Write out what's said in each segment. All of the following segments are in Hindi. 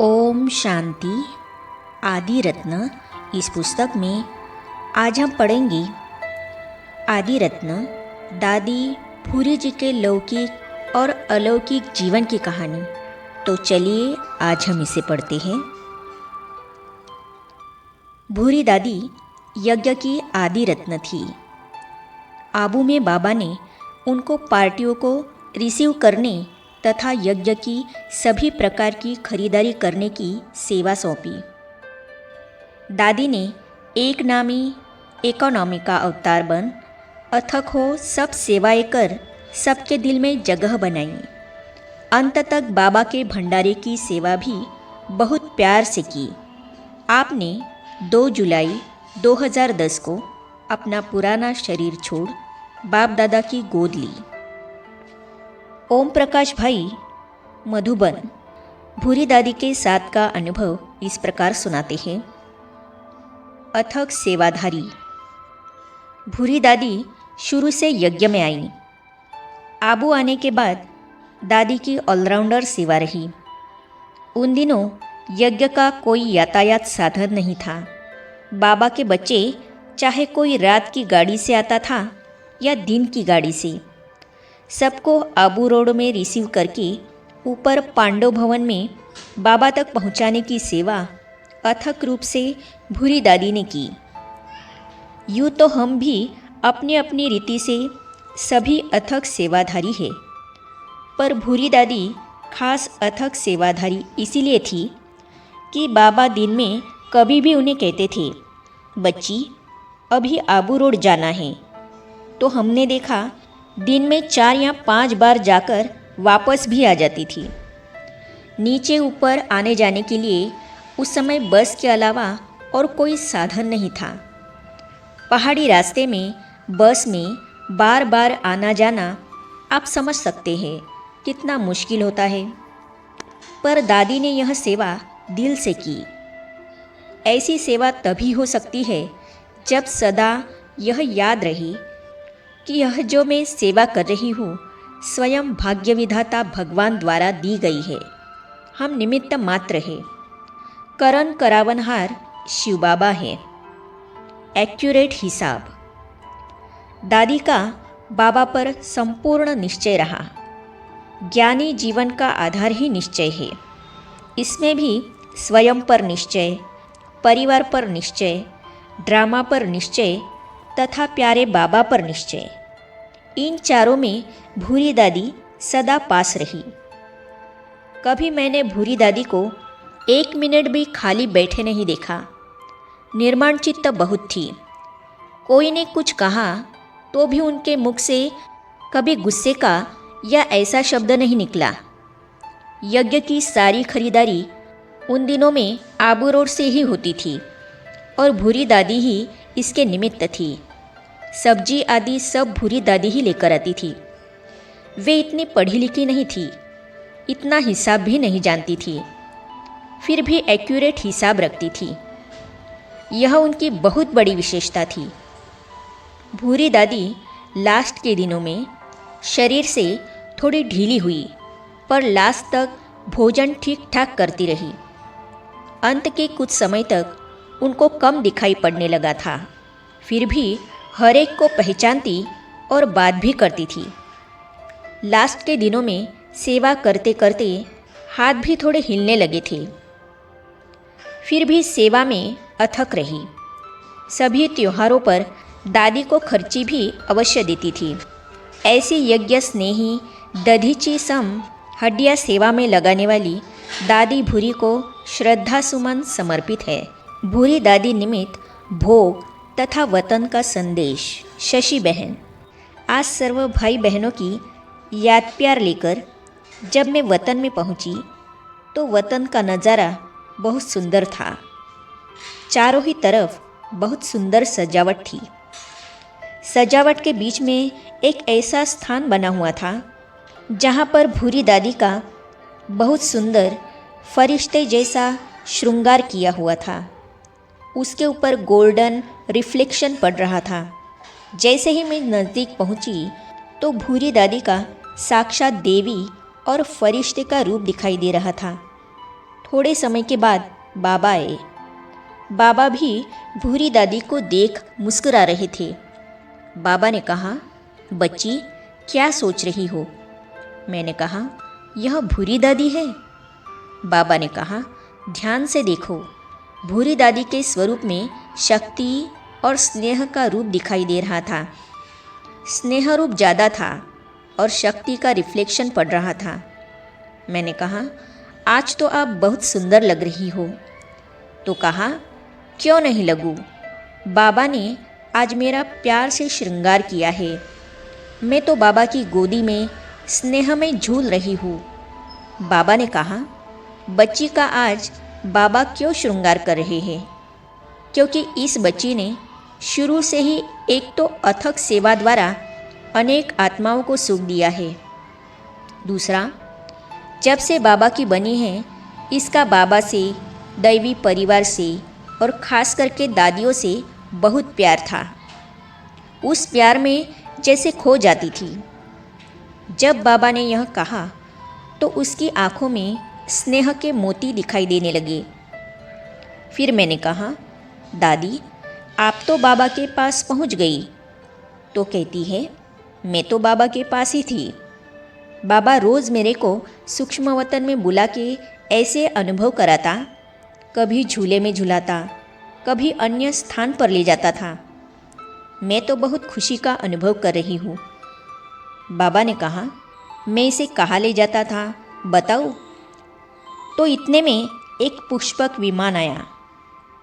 ओम शांति। आदि रत्न। इस पुस्तक में आज हम पढ़ेंगे आदि रत्न दादी भूरी जी के लौकिक और अलौकिक जीवन की कहानी। तो चलिए आज हम इसे पढ़ते हैं। भूरी दादी यज्ञ की आदि रत्न थी। आबू में बाबा ने उनको पार्टियों को रिसीव करने तथा यज्ञ की सभी प्रकार की खरीदारी करने की सेवा सौंपी। दादी ने एक नामी इकोनॉमी का अवतार बन अथक हो सब सेवाएं कर सबके दिल में जगह बनाई। अंत तक बाबा के भंडारे की सेवा भी बहुत प्यार से की। आपने 2 जुलाई 2010 को अपना पुराना शरीर छोड़ बाप दादा की गोद ली। ओम प्रकाश भाई मधुबन भूरी दादी के साथ का अनुभव इस प्रकार सुनाते हैं। अथक सेवाधारी। भूरी दादी शुरू से यज्ञ में आई। आबू आने के बाद दादी की ऑलराउंडर सेवा रही। उन दिनों यज्ञ का कोई यातायात साधन नहीं था। बाबा के बच्चे चाहे कोई रात की गाड़ी से आता था या दिन की गाड़ी से, सबको आबू रोड में रिसीव करके ऊपर पांडव भवन में बाबा तक पहुंचाने की सेवा अथक रूप से भूरी दादी ने की। यूँ तो हम भी अपनी अपनी रीति से सभी अथक सेवाधारी है, पर भूरी दादी खास अथक सेवाधारी इसीलिए थी कि बाबा दिन में कभी भी उन्हें कहते थे, बच्ची अभी आबू रोड जाना है। तो हमने देखा दिन में 4 या 5 बार जाकर वापस भी आ जाती थी। नीचे ऊपर आने जाने के लिए उस समय बस के अलावा और कोई साधन नहीं था। पहाड़ी रास्ते में बस में बार बार आना जाना आप समझ सकते हैं कितना मुश्किल होता है। पर दादी ने यह सेवा दिल से की। ऐसी सेवा तभी हो सकती है जब सदा यह याद रहे कि यह जो मैं सेवा कर रही हूँ स्वयं भाग्य विधाता भगवान द्वारा दी गई है। हम निमित्त मात्र है। करण करावनहार शिव बाबा है। एक्यूरेट हिसाब। दादी का बाबा पर संपूर्ण निश्चय रहा। ज्ञानी जीवन का आधार ही निश्चय है। इसमें भी स्वयं पर निश्चय, परिवार पर निश्चय, ड्रामा पर निश्चय तथा प्यारे बाबा पर निश्चय। इन चारों में भूरी दादी सदा पास रही। कभी मैंने भूरी दादी को 1 मिनट भी खाली बैठे नहीं देखा। निर्माण चित्त बहुत थी। कोई ने कुछ कहा तो भी उनके मुख से कभी गुस्से का या ऐसा शब्द नहीं निकला। यज्ञ की सारी खरीदारी उन दिनों में आबू रोड से ही होती थी और भूरी दादी ही इसके निमित्त थी। सब्जी आदि सब भूरी दादी ही लेकर आती थी। वे इतनी पढ़ी लिखी नहीं थी, इतना हिसाब भी नहीं जानती थी, फिर भी एक्यूरेट हिसाब रखती थी। यह उनकी बहुत बड़ी विशेषता थी। भूरी दादी लास्ट के दिनों में शरीर से थोड़ी ढीली हुई, पर लास्ट तक भोजन ठीक ठाक करती रही। अंत के कुछ समय तक उनको कम दिखाई पड़ने लगा था, फिर भी हर एक को पहचानती और बात भी करती थी। लास्ट के दिनों में सेवा करते करते हाथ भी थोड़े हिलने लगे थे, फिर भी सेवा में अथक रही। सभी त्योहारों पर दादी को खर्ची भी अवश्य देती थी। ऐसी यज्ञ स्नेही दधीची सम हड्डियाँ सेवा में लगाने वाली दादी भूरी को श्रद्धा सुमन समर्पित है। भूरी दादी निमित्त भोग तथा वतन का संदेश। शशि बहन। आज सर्व भाई बहनों की याद प्यार लेकर जब मैं वतन में पहुंची तो वतन का नज़ारा बहुत सुंदर था। चारों ही तरफ बहुत सुंदर सजावट थी। सजावट के बीच में एक ऐसा स्थान बना हुआ था जहां पर भूरी दादी का बहुत सुंदर फरिश्ते जैसा श्रृंगार किया हुआ था। उसके ऊपर गोल्डन रिफ्लेक्शन पड़ रहा था। जैसे ही मैं नज़दीक पहुंची तो भूरी दादी का साक्षात देवी और फरिश्ते का रूप दिखाई दे रहा था। थोड़े समय के बाद बाबा आए। बाबा भी भूरी दादी को देख मुस्कुरा रहे थे। बाबा ने कहा, बच्ची क्या सोच रही हो? मैंने कहा, यह भूरी दादी है। बाबा ने कहा, ध्यान से देखो। भूरी दादी के स्वरूप में शक्ति और स्नेह का रूप दिखाई दे रहा था। स्नेह रूप ज़्यादा था और शक्ति का रिफ्लेक्शन पड़ रहा था। मैंने कहा, आज तो आप बहुत सुंदर लग रही हो। तो कहा, क्यों नहीं लगूं? बाबा ने आज मेरा प्यार से श्रृंगार किया है। मैं तो बाबा की गोदी में स्नेह में झूल रही हूँ। बाबा ने कहा, बच्ची का आज बाबा क्यों श्रृंगार कर रहे हैं? क्योंकि इस बच्ची ने शुरू से ही एक तो अथक सेवा द्वारा अनेक आत्माओं को सुख दिया है। दूसरा, जब से बाबा की बनी है, इसका बाबा से, दैवी परिवार से और ख़ास करके दादियों से बहुत प्यार था। उस प्यार में जैसे खो जाती थी। जब बाबा ने यह कहा तो उसकी आंखों में स्नेह के मोती दिखाई देने लगे। फिर मैंने कहा, दादी आप तो बाबा के पास पहुंच गई। तो कहती है, मैं तो बाबा के पास ही थी। बाबा रोज़ मेरे को सूक्ष्म वतन में बुला के ऐसे अनुभव कराता, कभी झूले में झुलाता, कभी अन्य स्थान पर ले जाता था। मैं तो बहुत खुशी का अनुभव कर रही हूँ। बाबा ने कहा, मैं इसे कहाँ ले जाता था बताऊँ? तो इतने में एक पुष्पक विमान आया।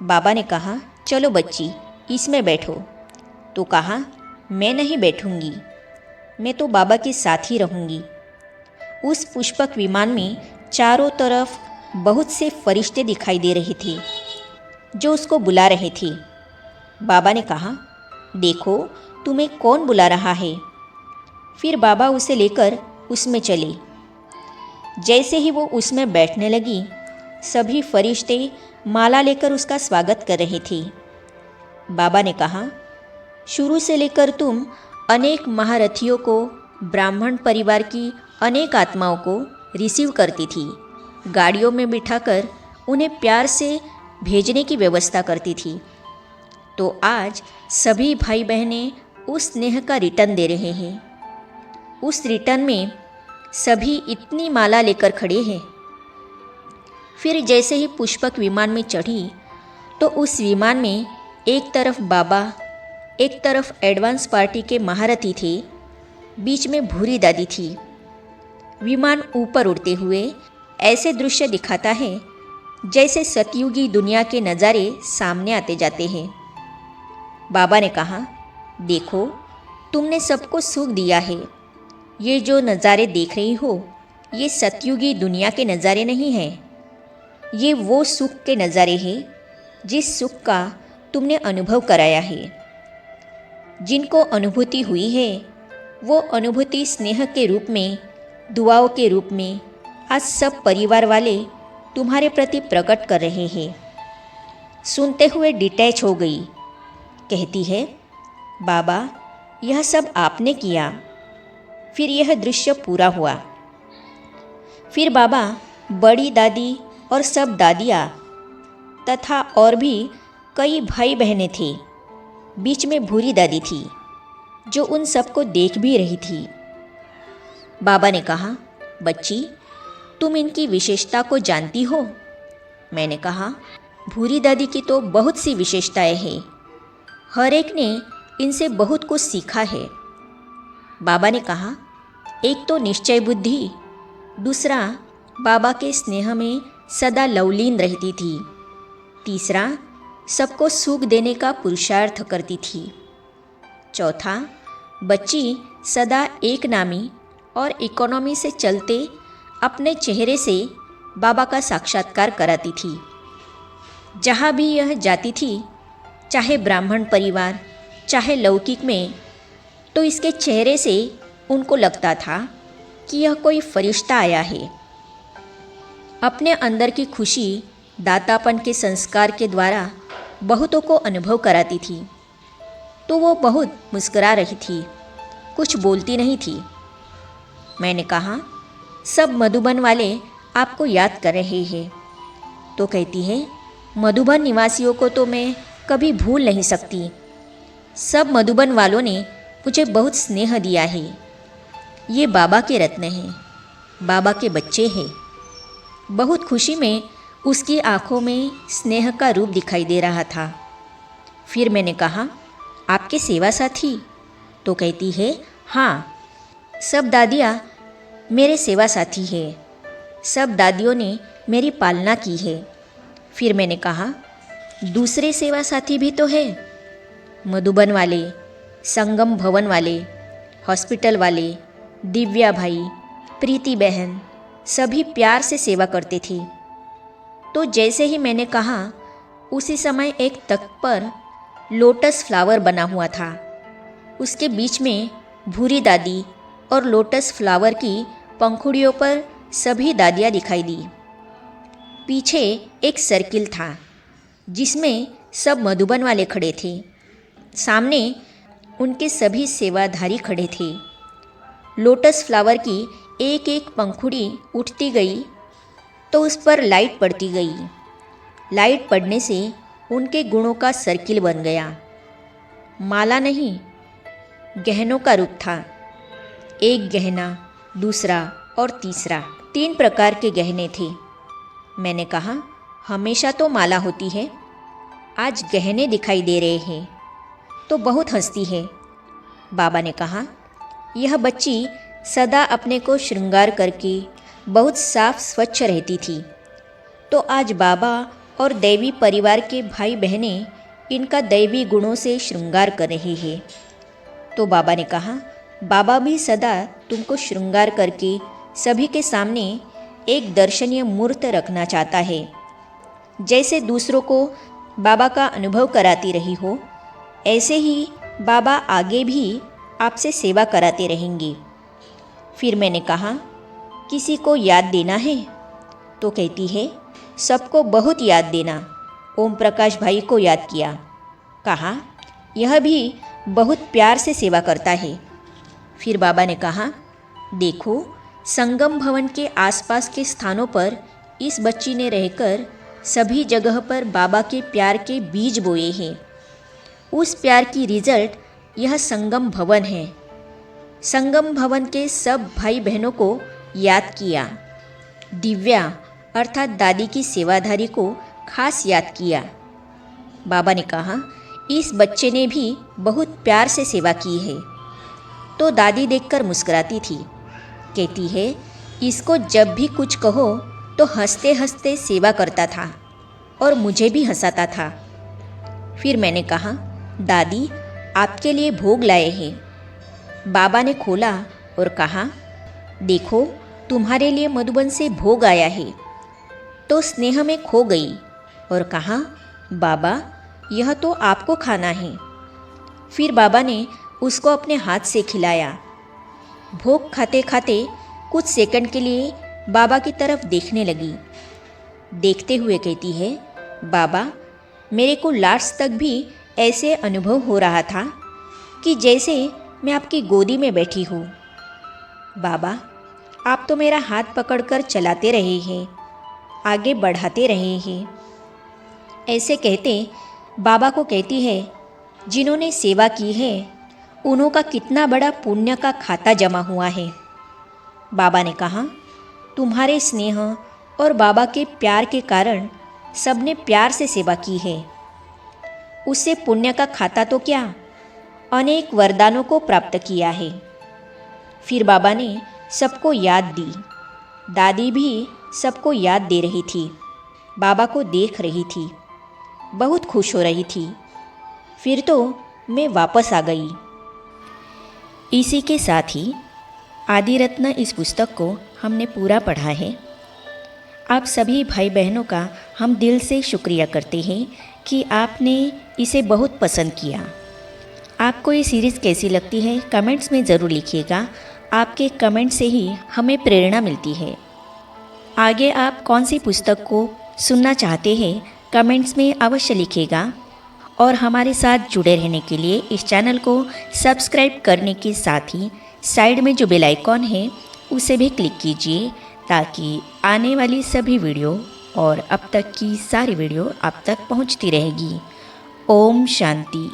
बाबा ने कहा, चलो बच्ची इसमें बैठो। तो कहा, मैं नहीं बैठूंगी, मैं तो बाबा के साथ ही रहूँगी। उस पुष्पक विमान में चारों तरफ बहुत से फरिश्ते दिखाई दे रहे थे जो उसको बुला रहे थे। बाबा ने कहा, देखो तुम्हें कौन बुला रहा है। फिर बाबा उसे लेकर उसमें चले। जैसे ही वो उसमें बैठने लगी, सभी फरिश्ते माला लेकर उसका स्वागत कर रहे थे। बाबा ने कहा, शुरू से लेकर तुम अनेक महारथियों को, ब्राह्मण परिवार की अनेक आत्माओं को रिसीव करती थी, गाड़ियों में बिठाकर उन्हें प्यार से भेजने की व्यवस्था करती थी। तो आज सभी भाई बहनें उस स्नेह का रिटर्न दे रहे हैं। उस रिटर्न में सभी इतनी माला लेकर खड़े हैं। फिर जैसे ही पुष्पक विमान में चढ़ी तो उस विमान में एक तरफ बाबा, एक तरफ एडवांस पार्टी के महारथी थे, बीच में भूरी दादी थी। विमान ऊपर उड़ते हुए ऐसे दृश्य दिखाता है जैसे सतयुगी दुनिया के नज़ारे सामने आते जाते हैं। बाबा ने कहा, देखो तुमने सबको सुख दिया है। ये जो नज़ारे देख रही हो, ये सतयुगी दुनिया के नज़ारे नहीं हैं। ये वो सुख के नज़ारे हैं जिस सुख का तुमने अनुभव कराया है। जिनको अनुभूति हुई है वो अनुभूति स्नेह के रूप में, दुआओं के रूप में आज सब परिवार वाले तुम्हारे प्रति प्रकट कर रहे हैं। सुनते हुए डिटैच हो गई। कहती है, बाबा यह सब आपने किया। फिर यह दृश्य पूरा हुआ। फिर बाबा, बड़ी दादी और सब दादियाँ तथा और भी कई भाई बहनें थे। बीच में भूरी दादी थी जो उन सबको देख भी रही थी। बाबा ने कहा, बच्ची तुम इनकी विशेषता को जानती हो? मैंने कहा, भूरी दादी की तो बहुत सी विशेषताएं हैं। हर एक ने इनसे बहुत कुछ सीखा है। बाबा ने कहा, एक तो निश्चय बुद्धि, दूसरा बाबा के स्नेह में सदा लवलीन रहती थी, तीसरा सबको सुख देने का पुरुषार्थ करती थी, चौथा बच्ची सदा एक नामी और इकोनॉमी से चलते अपने चेहरे से बाबा का साक्षात्कार कराती थी। जहाँ भी यह जाती थी, चाहे ब्राह्मण परिवार चाहे लौकिक में, तो इसके चेहरे से उनको लगता था कि यह कोई फरिश्ता आया है। अपने अंदर की खुशी दातापन के संस्कार के द्वारा बहुतों को अनुभव कराती थी। तो वो बहुत मुस्कुरा रही थी, कुछ बोलती नहीं थी। मैंने कहा, सब मधुबन वाले आपको याद कर रहे हैं। तो कहती है, मधुबन निवासियों को तो मैं कभी भूल नहीं सकती। सब मधुबन वालों ने मुझे बहुत स्नेह दिया है। ये बाबा के रत्न हैं, बाबा के बच्चे हैं। बहुत खुशी में उसकी आंखों में स्नेह का रूप दिखाई दे रहा था। फिर मैंने कहा, आपके सेवा साथी? तो कहती है, हाँ, सब दादियाँ मेरे सेवा साथी है। सब दादियों ने मेरी पालना की है। फिर मैंने कहा, दूसरे सेवा साथी भी तो है, मधुबन वाले, संगम भवन वाले, हॉस्पिटल वाले, दिव्या भाई, प्रीति बहन, सभी प्यार से सेवा करते थे। तो जैसे ही मैंने कहा, उसी समय एक तख्त पर लोटस फ्लावर बना हुआ था। उसके बीच में भूरी दादी और लोटस फ्लावर की पंखुड़ियों पर सभी दादियाँ दिखाई दी। पीछे एक सर्किल था जिसमें सब मधुबन वाले खड़े थे। सामने उनके सभी सेवाधारी खड़े थे। लोटस फ्लावर की एक एक पंखुड़ी उठती गई तो उस पर लाइट पड़ती गई। लाइट पड़ने से उनके गुणों का सर्किल बन गया। माला नहीं, गहनों का रूप था। एक गहना, दूसरा और तीसरा, 3 प्रकार के गहने थे। मैंने कहा, हमेशा तो माला होती है, आज गहने दिखाई दे रहे हैं, तो बहुत हंसती है। बाबा ने कहा, यह बच्ची सदा अपने को श्रृंगार करके बहुत साफ स्वच्छ रहती थी, तो आज बाबा और दैवी परिवार के भाई बहनें इनका दैवी गुणों से श्रृंगार कर रहे हैं। तो बाबा ने कहा, बाबा भी सदा तुमको श्रृंगार करके सभी के सामने एक दर्शनीय मूर्त रखना चाहता है। जैसे दूसरों को बाबा का अनुभव कराती रही हो, ऐसे ही बाबा आगे भी आपसे सेवा कराते रहेंगे। फिर मैंने कहा, किसी को याद देना है? तो कहती है, सबको बहुत याद देना। ओम प्रकाश भाई को याद किया। कहा, यह भी बहुत प्यार से सेवा करता है। फिर बाबा ने कहा, देखो, संगम भवन के आसपास के स्थानों पर इस बच्ची ने रहकर सभी जगह पर बाबा के प्यार के बीज बोए हैं। उस प्यार की रिजल्ट यह संगम भवन है। संगम भवन के सब भाई बहनों को याद किया। दिव्या अर्थात दादी की सेवाधारी को खास याद किया। बाबा ने कहा, इस बच्चे ने भी बहुत प्यार से सेवा की है। तो दादी देखकर मुस्कुराती थी। कहती है, इसको जब भी कुछ कहो तो हंसते हंसते सेवा करता था और मुझे भी हंसाता था। फिर मैंने कहा, दादी आपके लिए भोग लाए हैं। बाबा ने खोला और कहा, देखो, तुम्हारे लिए मधुबन से भोग आया है। तो स्नेह में खो गई और कहा, बाबा, यह तो आपको खाना है। फिर बाबा ने उसको अपने हाथ से खिलाया। भोग खाते खाते कुछ सेकंड के लिए बाबा की तरफ देखने लगी। देखते हुए कहती है, बाबा, मेरे को लास्ट तक भी ऐसे अनुभव हो रहा था कि जैसे मैं आपकी गोदी में बैठी हूँ। बाबा, आप तो मेरा हाथ पकड़कर चलाते रहे हैं, आगे बढ़ाते रहे हैं। ऐसे कहते बाबा को कहती है, जिन्होंने सेवा की है उन्हों का कितना बड़ा पुण्य का खाता जमा हुआ है। बाबा ने कहा, तुम्हारे स्नेह और बाबा के प्यार के कारण सबने प्यार से सेवा की है। उससे पुण्य का खाता तो क्या, अनेक वरदानों को प्राप्त किया है। फिर बाबा ने सबको याद दी। दादी भी सबको याद दे रही थी, बाबा को देख रही थी, बहुत खुश हो रही थी। फिर तो मैं वापस आ गई। इसी के साथ ही आदिरत्न इस पुस्तक को हमने पूरा पढ़ा है। आप सभी भाई बहनों का हम दिल से शुक्रिया करते हैं कि आपने इसे बहुत पसंद किया। आपको ये सीरीज़ कैसी लगती है कमेंट्स में ज़रूर लिखिएगा। आपके कमेंट से ही हमें प्रेरणा मिलती है। आगे आप कौन सी पुस्तक को सुनना चाहते हैं कमेंट्स में अवश्य लिखिएगा। और हमारे साथ जुड़े रहने के लिए इस चैनल को सब्सक्राइब करने के साथ ही साइड में जो बेल आइकॉन है उसे भी क्लिक कीजिए ताकि आने वाली सभी वीडियो और अब तक की सारी वीडियो आप तक पहुंचती रहेगी। ओम शांति।